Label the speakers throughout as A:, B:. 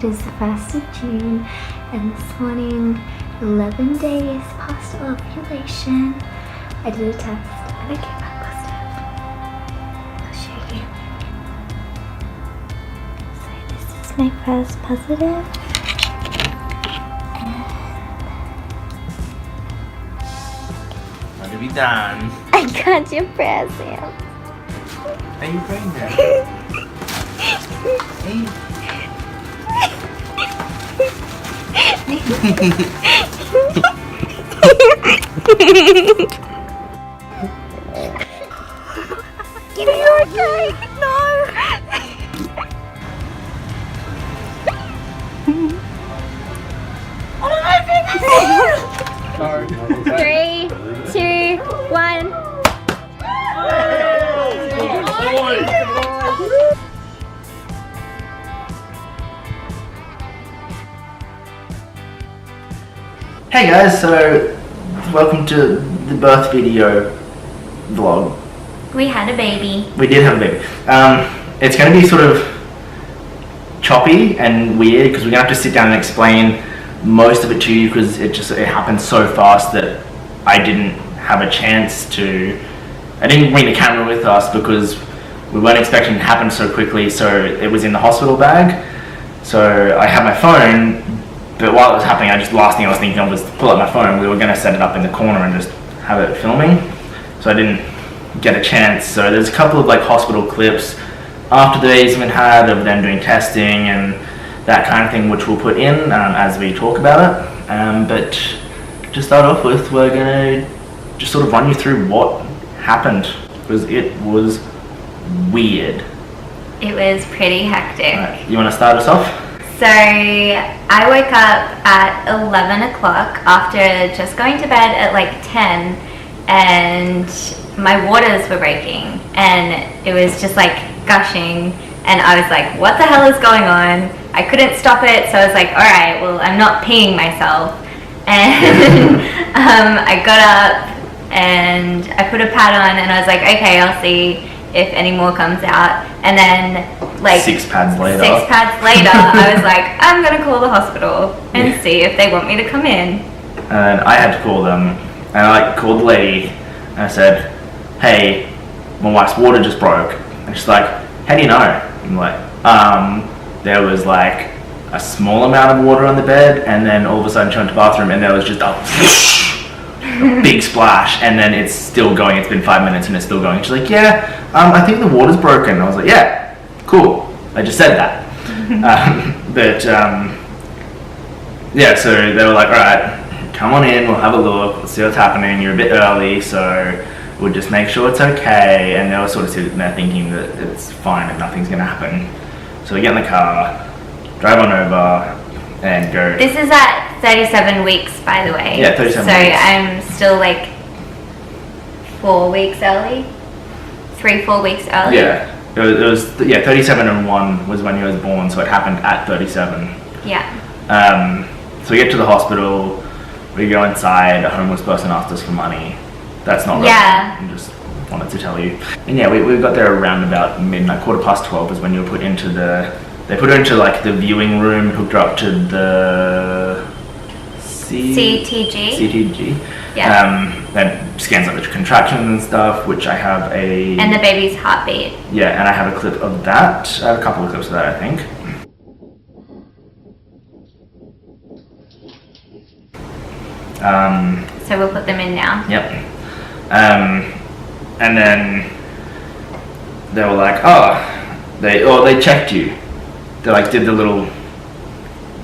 A: It is the 1st of June, and this morning, 11 days past ovulation, I did a test and I came back positive. I'll show you. So this is my first positive.
B: What have you done?
A: I got your present.
B: Are you pregnant? Hey.
A: Are you okay? No! Oh my goodness! 3, 2, 1.
B: Hey guys, so welcome to the birth video vlog.
A: We had a baby.
B: We did have a baby. It's going to be sort of choppy and weird because we're going to have to sit down and explain most of it to you because it happened so fast that I didn't have a chance to. I didn't bring the camera with us because we weren't expecting it to happen so quickly, so it was in the hospital bag. So I had my phone, but while it was happening, last thing I was thinking of was to pull up my phone. We were going to set it up in the corner and just have it filming. So I didn't get a chance. So there's a couple of like hospital clips after the baby's been had of them doing testing and that kind of thing, which we'll put in as we talk about it. But to start off with, we're going to just sort of run you through what happened because it was weird.
A: It was pretty hectic.
B: Right, you want to start us off?
A: So I woke up at 11 o'clock after just going to bed at like 10, and my waters were breaking and it was just like gushing, and I was like, what the hell is going on? I couldn't stop it, so I was like, alright, well, I'm not peeing myself. And I got up and I put a pad on and I was like, okay, I'll see if any more comes out. And then like
B: 6 pads later,
A: I was like, I'm gonna call the hospital and see if they want me to come in.
B: And I had to call them, and I called the lady and I said, hey, my wife's water just broke. And she's like, how do you know? I'm like, there was like a small amount of water on the bed, and then all of a sudden she went to the bathroom and there was just a big splash, and then it's still going. It's been 5 minutes and it's still going. She's like, yeah, I think the water's broken. I was like, yeah, cool. I just said that. Yeah, so they were like, all right, come on in, we'll have a look, we'll see what's happening. You're a bit early, so we'll just make sure it's okay. And they were sort of sitting there thinking that it's fine and nothing's going to happen. So we get in the car, drive on over, and go.
A: This is at 37 weeks, by the way.
B: Yeah, 37
A: so
B: weeks.
A: I'm still like 4 weeks early. 3-4 weeks early.
B: Yeah, it was 37 and 1 was when he was born, so it happened at 37.
A: Yeah.
B: So we get to the hospital, we go inside, a homeless person asked us for money. That's not right.
A: Yeah.
B: I just wanted to tell you. And yeah, we got there around about midnight, 12:15 is when you were put into they put her into like the viewing room, hooked her up to the CTG.
A: Yeah.
B: That scans like the contractions and stuff, which I have
A: and the baby's heartbeat.
B: Yeah, and I have a clip of that. I have a couple of clips of that, I think.
A: So we'll put them in now.
B: Yep. And then they were like, they checked you. They like did the little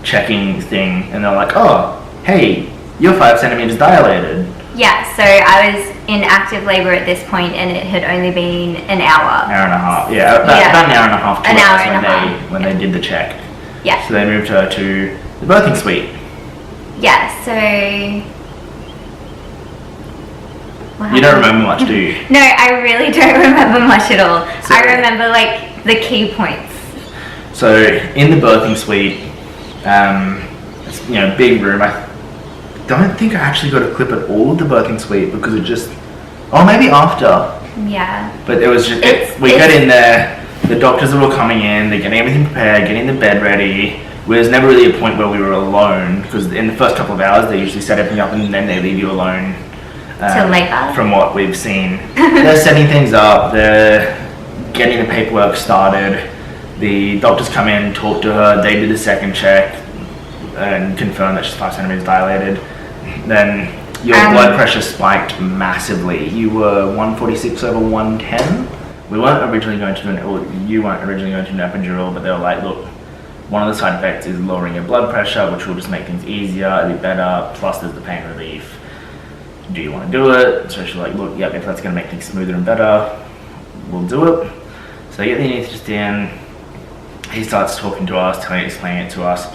B: checking thing, and they're like, oh, hey, you're 5 centimeters dilated.
A: Yeah, so I was in active labor at this point, and it had only been an hour.
B: Hour and a half. Yeah, about an hour and a half.
A: An hour and a half.
B: When they did the check.
A: Yeah.
B: So they moved her to the birthing suite.
A: Yeah. So.
B: You don't remember much, do you?
A: No, I really don't remember much at all.
B: So,
A: I remember like the key points.
B: So in the birthing suite, it's, big room. I don't think I actually got a clip at all of the birthing suite because it just, maybe after.
A: Yeah.
B: But it was just, we got in there, the doctors were all coming in, they're getting everything prepared, getting the bed ready. was never really a point where we were alone, because in the first couple of hours they usually set everything up and then they leave you alone.
A: Till later?
B: From what we've seen. They're setting things up, they're getting the paperwork started, the doctors come in, talk to her, they do the second check and confirm that she's 5 centimeters dilated. Then your blood pressure spiked massively. You were 146 over 110. We weren't originally going to do you weren't originally going to do an epidural, but they were like, look, one of the side effects is lowering your blood pressure, which will just make things easier, it'll be better, plus there's the pain relief. Do you want to do it? So she's like, look, yep, if that's going to make things smoother and better, we'll do it. So they get the anaesthetist in, he starts talking to us, explaining it to us,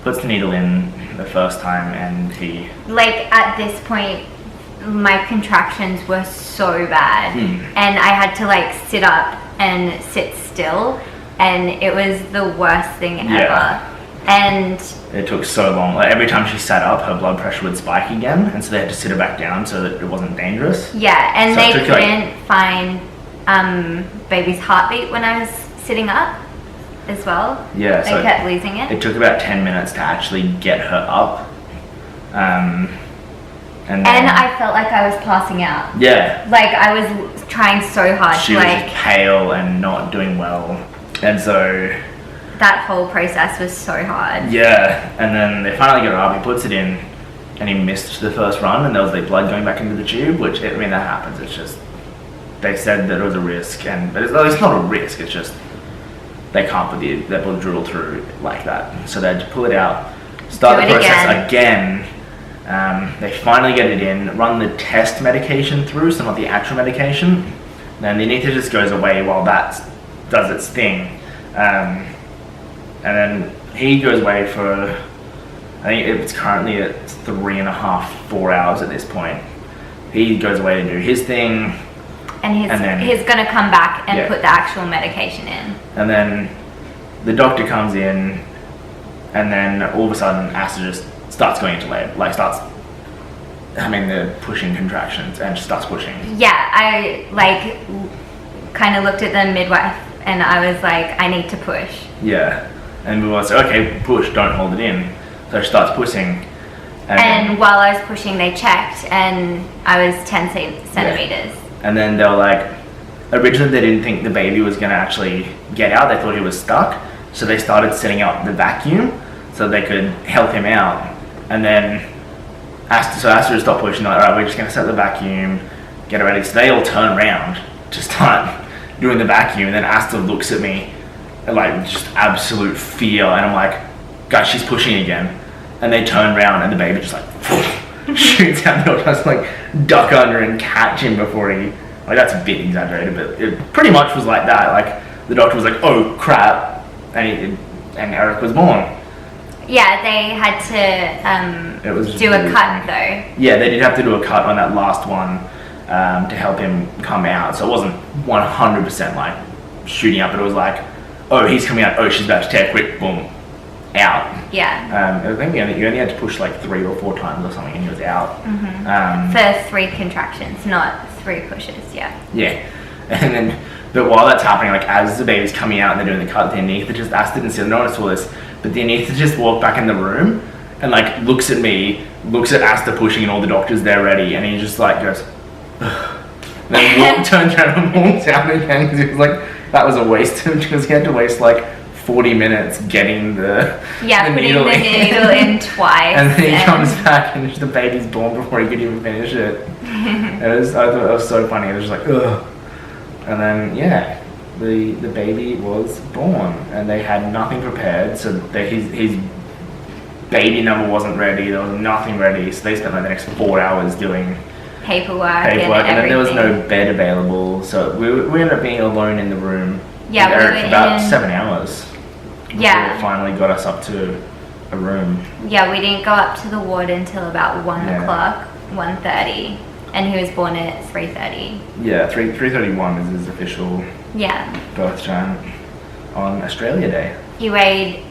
B: puts the needle in the first time, and he...
A: Like, at this point, my contractions were so bad, and I had to, like, sit up and sit still, and it was the worst thing ever. And
B: it took so long. Like, every time she sat up, her blood pressure would spike again, and so they had to sit her back down so that it wasn't dangerous.
A: Yeah, and
B: so
A: they couldn't find baby's heartbeat when I was sitting up as well.
B: Yeah,
A: they kept losing it.
B: It took about 10 minutes to actually get her up. And
A: I felt like I was passing out.
B: Yeah.
A: Like, I was trying so hard.
B: She was pale and not doing well. And so...
A: that whole process was so hard.
B: Yeah, and then they finally get her up, he puts it in, and he missed the first run, and there was like blood going back into the tube, which, I mean, that happens. It's just, they said that it was a risk, but it's not a risk, it's just, they can't put the epidural through like that. So they had to pull it out, start the process again. They finally get it in, run the test medication through, so not the actual medication. Then the anaesthetist goes away while that does its thing. And then he goes away for, I think it's currently at 3.5, 4 hours at this point. He goes away to do his thing.
A: And
B: then
A: he's going to come back and put the actual medication in.
B: And then the doctor comes in, and then all of a sudden Asta just starts going into labor, like starts having the pushing contractions and just starts pushing. Yeah,
A: I like kind of looked at the midwife and I was like, I need to push.
B: Yeah. And we were like, okay, push, don't hold it in. So she starts pushing.
A: And while I was pushing, they checked, and I was 10 centimeters.
B: Yeah. And then they were like, originally they didn't think the baby was going to actually get out. They thought he was stuck. So they started setting up the vacuum so they could help him out. And then Asta to stop pushing. Like, all right, we're just going to set the vacuum, get it ready. So they all turn around to start doing the vacuum. And then Asta looks at me, like just absolute fear, and I'm like, guys, she's pushing again. And they turn around and the baby just like shoots out the door, just like duck under and catch him before he, like, that's a bit exaggerated, but it pretty much was like that. Like the doctor was like, oh crap, and Erik was born.
A: Yeah, they had to do a cut though.
B: Yeah, they did have to do a cut on that last one to help him come out, so it wasn't 100% like shooting up, but it was like, oh, he's coming out, oh, she's about to tear, quick, boom, out.
A: Yeah.
B: I think you only had to push like 3 or 4 times or something and he was out.
A: For 3 contractions, not 3 pushes, yeah.
B: Yeah. And then, but while that's happening, like as the baby's coming out and they're doing the cut, the anaesthetist, Asta didn't see, no one saw this, but the anaesthetist walked back in the room and like looks at me, looks at Asta pushing and all the doctors there ready, and he just like goes, ugh. And then turns around and walks out again because he was like, that was a waste, because he had to waste like 40 minutes getting the needle in
A: twice.
B: And then he comes back and the baby's born before he could even finish it. I thought it was so funny. It was just like, ugh. And then, yeah, the baby was born and they had nothing prepared. So his baby number wasn't ready. There was nothing ready. So they spent like the next 4 hours doing
A: paperwork
B: and then there was no bed available. So we ended up being alone in the room.
A: Yeah,
B: with Erik for about 7 hours.
A: Yeah.
B: It finally got us up to a room.
A: Yeah, we didn't go up to the ward until about 1 o'clock, 1:30, and he was born at 3:30.
B: Yeah, 3:31 is his official birth time on Australia Day.
A: He weighed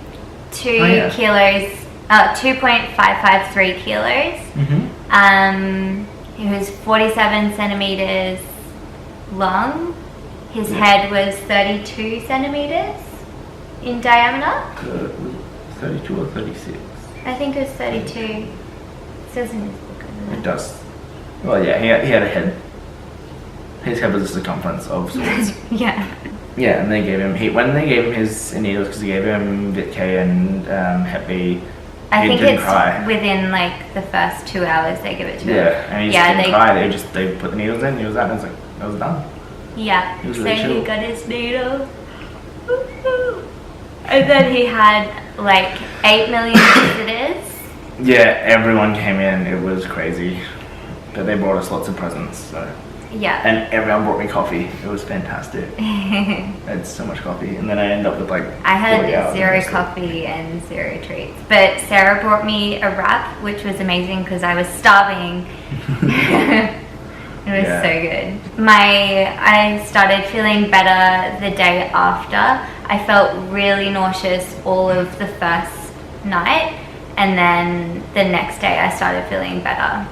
A: 2 kilos, 2.553 kilos. He was 47 centimeters long. His head was 32 centimeters in diameter.
B: 32 or 36.
A: I think it was 32. It says in his book.
B: It does. Well, yeah, he had a head. His head was the circumference of sorts.
A: Yeah.
B: Yeah, and they gave him when they gave him his needles, because they gave him Vit K and Hep B.
A: I
B: he
A: think
B: didn't
A: it's
B: cry.
A: within like the first 2 hours they give it to him.
B: Yeah, and he just didn't cry. They put the needles in. He was out, and I was like, that was done.
A: Yeah.
B: He was
A: So
B: really
A: he
B: chill.
A: got his needle. And then he had like 8 million visitors.
B: Yeah, everyone came in. It was crazy. But they brought us lots of presents. So.
A: Yeah.
B: And everyone brought me coffee. It was fantastic. I had so much coffee, and then I ended up with like.
A: I had
B: 40 hours
A: 0
B: of sleep.
A: coffee and 0 treats. But Sarah brought me a wrap, which was amazing because I was starving. It was
B: Yeah.
A: so good. I started feeling better the day after. I felt really nauseous all of the first night, and then the next day I started feeling better,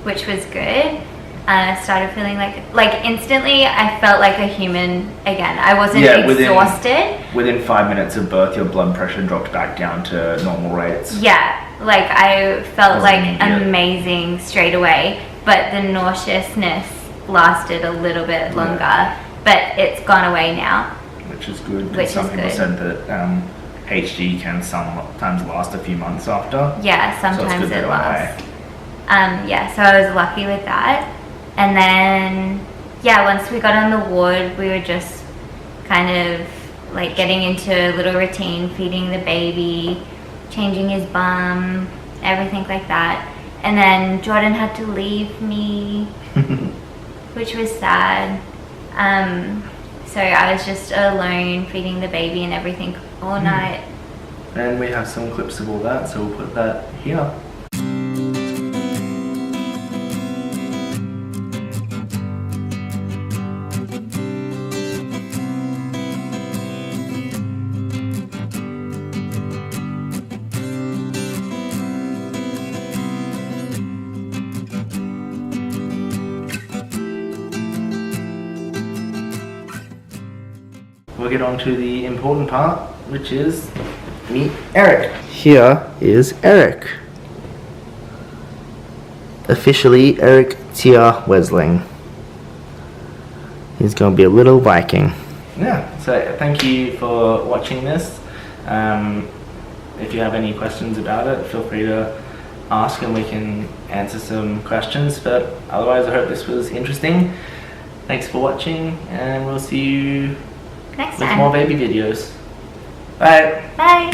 A: which was good. I started feeling like instantly I felt like a human again. I wasn't exhausted.
B: Within 5 minutes of birth, your blood pressure dropped back down to normal rates.
A: Yeah, like I felt like
B: immediate.
A: amazing straight away, but the nauseousness lasted a little bit longer, but it's gone away now.
B: Which is good.
A: Which
B: Some
A: is
B: people
A: good.
B: said that HG can sometimes last a few months after.
A: Yeah,
B: So it's
A: sometimes
B: good that
A: it
B: went away.
A: lasts. Yeah, so I was lucky with that. And then, yeah, once we got on the ward, we were just kind of like getting into a little routine, feeding the baby, changing his bum, everything like that. And then Jordan had to leave me, which was sad. So I was just alone feeding the baby and everything all night.
B: And we have some clips of all that, so we'll put that here. We'll get on to the important part, which is meet Erik. Here is Erik. Officially, Erik Tia Wessling. He's going to be a little Viking. Yeah, so thank you for watching this. If you have any questions about it, feel free to ask and we can answer some questions. But otherwise, I hope this was interesting. Thanks for watching, and we'll see you
A: Next
B: with
A: time.
B: more baby videos. Bye.
A: Bye.